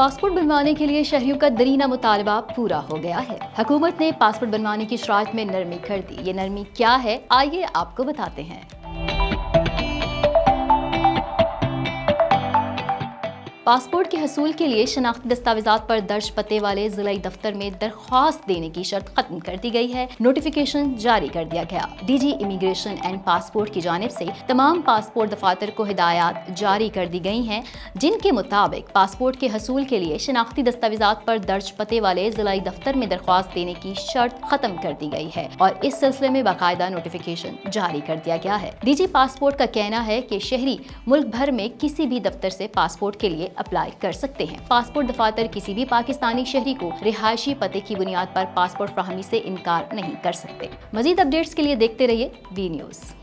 Passport बनवाने के लिए शहरियों का दरीना मुतालबा पूरा हो गया है। हुकूमत ने पासपोर्ट बनवाने की शराइत में नरमी कर दी। ये नरमी क्या है, आइए आपको बताते हैं। पासपोर्ट के हसूल के लिए शनाख्ती दस्तावेजात पर दर्ज पते वाले जिला दफ्तर में दरख्वास्त देने की शर्त खत्म कर दी गई है। नोटिफिकेशन जारी कर दिया गया। डीजी इमिग्रेशन एंड पासपोर्ट की जानिब से तमाम पासपोर्ट दफातर को हिदायत जारी कर दी गई हैं, जिनके मुताबिक पासपोर्ट के हसूल के लिए शनाख्ती दस्तावेजात पर दर्ज पते वाले जिला दफ्तर में दरख्वास्त देने की शर्त खत्म कर दी गई है और इस सिलसिले में बाकायदा नोटिफिकेशन जारी कर दिया गया है। डीजी पासपोर्ट का कहना है कि शहरी मुल्क भर में किसी भी दफ्तर से पासपोर्ट के लिए अप्लाई कर सकते हैं। पासपोर्ट दफातर किसी भी पाकिस्तानी शहरी को रिहायशी पते की बुनियाद पर पासपोर्ट फ्राहमी से इनकार नहीं कर सकते। मजीद अपडेट्स के लिए देखते रहिए वी न्यूज़।